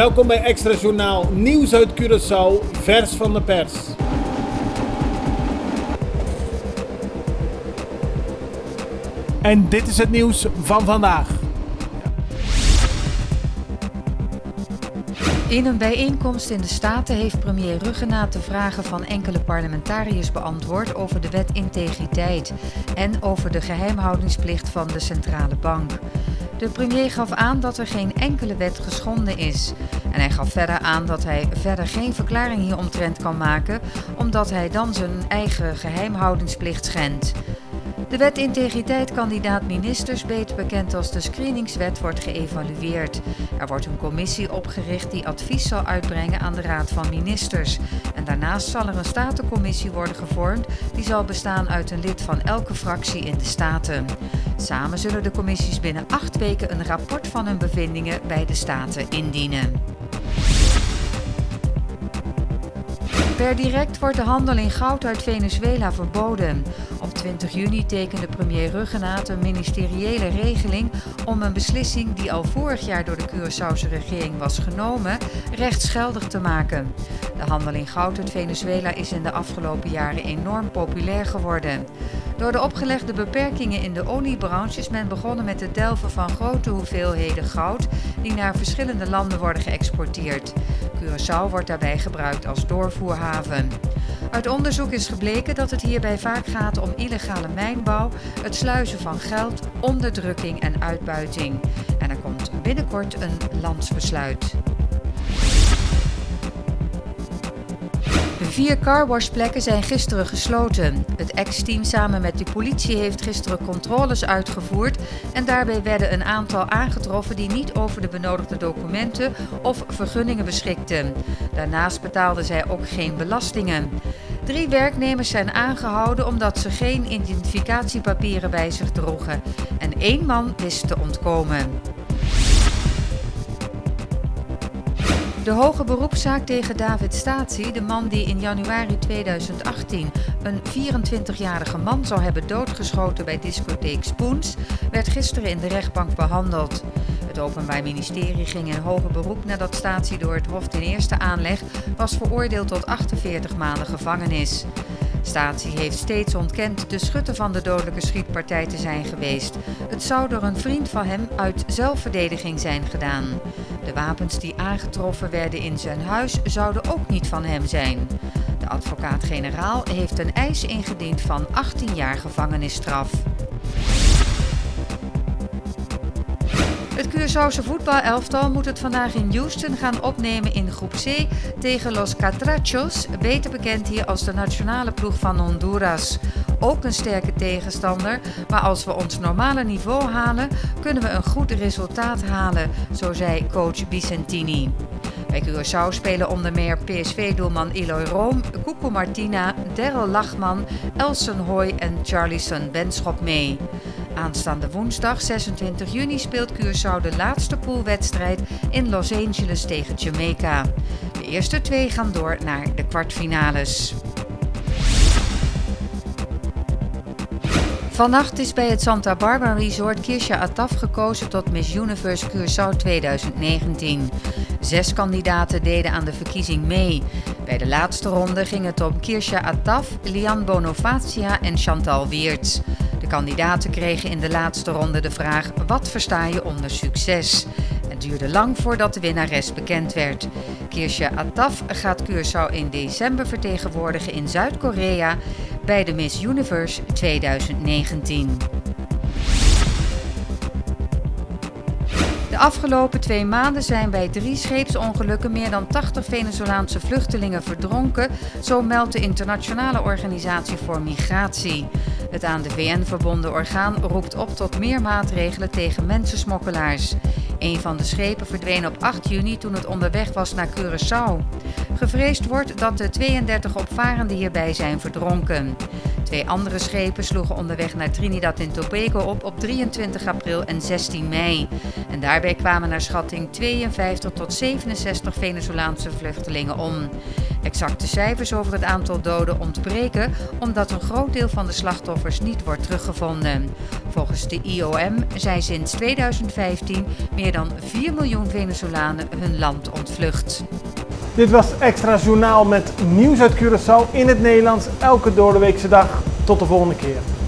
Welkom bij Extra Journaal, nieuws uit Curaçao, vers van de pers. En dit is het nieuws van vandaag. In een bijeenkomst in de Staten heeft premier Ruggenaat de vragen van enkele parlementariërs beantwoord over de wet integriteit en over de geheimhoudingsplicht van de centrale bank. De premier gaf aan dat er geen enkele wet geschonden is. En hij gaf verder aan dat hij verder geen verklaring hieromtrent kan maken, omdat hij dan zijn eigen geheimhoudingsplicht schendt. De wet integriteit kandidaat-ministers, beter bekend als de screeningswet, wordt geëvalueerd. Er wordt een commissie opgericht die advies zal uitbrengen aan de Raad van Ministers. En daarnaast zal er een statencommissie worden gevormd die zal bestaan uit een lid van elke fractie in de Staten. Samen zullen de commissies binnen 8 weken een rapport van hun bevindingen bij de Staten indienen. Per direct wordt de handel in goud uit Venezuela verboden. Op 20 juni tekende premier Ruggenaat een ministeriële regeling om een beslissing die al vorig jaar door de Curaçaose regering was genomen, rechtsgeldig te maken. De handel in goud uit Venezuela is in de afgelopen jaren enorm populair geworden. Door de opgelegde beperkingen in de oliebranche is men begonnen met het delven van grote hoeveelheden goud die naar verschillende landen worden geëxporteerd. Curaçao wordt daarbij gebruikt als doorvoerhaven. Uit onderzoek is gebleken dat het hierbij vaak gaat om illegale mijnbouw, het sluizen van geld, onderdrukking en uitbuiting. En er komt binnenkort een landsbesluit. 4 carwashplekken zijn gisteren gesloten. Het ex-team samen met de politie heeft gisteren controles uitgevoerd en daarbij werden een aantal aangetroffen die niet over de benodigde documenten of vergunningen beschikten. Daarnaast betaalden zij ook geen belastingen. 3 werknemers zijn aangehouden omdat ze geen identificatiepapieren bij zich droegen en 1 man wist te ontkomen. De hoge beroepszaak tegen David Staci, de man die in januari 2018 een 24-jarige man zou hebben doodgeschoten bij discotheek Spoons, werd gisteren in de rechtbank behandeld. Het Openbaar Ministerie ging in hoger beroep nadat Staci door het Hof in eerste aanleg was veroordeeld tot 48 maanden gevangenis. Staci heeft steeds ontkend de schutter van de dodelijke schietpartij te zijn geweest. Het zou door een vriend van hem uit zelfverdediging zijn gedaan. De wapens die aangetroffen werden in zijn huis zouden ook niet van hem zijn. De advocaat-generaal heeft een eis ingediend van 18 jaar gevangenisstraf. Het Curaçaose voetbalelftal moet het vandaag in Houston gaan opnemen in groep C tegen Los Catrachos, beter bekend hier als de nationale ploeg van Honduras. Ook een sterke tegenstander, maar als we ons normale niveau halen, kunnen we een goed resultaat halen, zo zei coach Vicentini. Bij Curaçao spelen onder meer PSV-doelman Eloy Room, Cuco Martina, Daryl Lachman, Elson Hoy en Charlison Benschop mee. Aanstaande woensdag 26 juni speelt Curaçao de laatste poolwedstrijd in Los Angeles tegen Jamaica. De eerste 2 gaan door naar de kwartfinales. Vannacht is bij het Santa Barbara Resort Kirsha Attaf gekozen tot Miss Universe Curaçao 2019. 6 kandidaten deden aan de verkiezing mee. Bij de laatste ronde ging het om Kirsha Attaf, Lian Bonofacia en Chantal Weerts. De kandidaten kregen in de laatste ronde de vraag: wat versta je onder succes? Het duurde lang voordat de winnares bekend werd. Kirsha Attaf gaat Curaçao in december vertegenwoordigen in Zuid-Korea bij de Miss Universe 2019. De afgelopen 2 maanden zijn bij 3 scheepsongelukken meer dan 80 Venezolaanse vluchtelingen verdronken, zo meldt de Internationale Organisatie voor Migratie. Het aan de VN verbonden orgaan roept op tot meer maatregelen tegen mensensmokkelaars. Een van de schepen verdween op 8 juni toen het onderweg was naar Curaçao. Gevreesd wordt dat de 32 opvarenden hierbij zijn verdronken. 2 andere schepen sloegen onderweg naar Trinidad en Tobago op 23 april en 16 mei. En daarbij kwamen naar schatting 52 tot 67 Venezolaanse vluchtelingen om. Exacte cijfers over het aantal doden ontbreken omdat een groot deel van de slachtoffers niet wordt teruggevonden. Volgens de IOM zijn sinds 2015 meer dan 4 miljoen Venezolanen hun land ontvlucht. Dit was Extra Journaal met nieuws uit Curaçao in het Nederlands elke doordeweekse dag. Tot de volgende keer.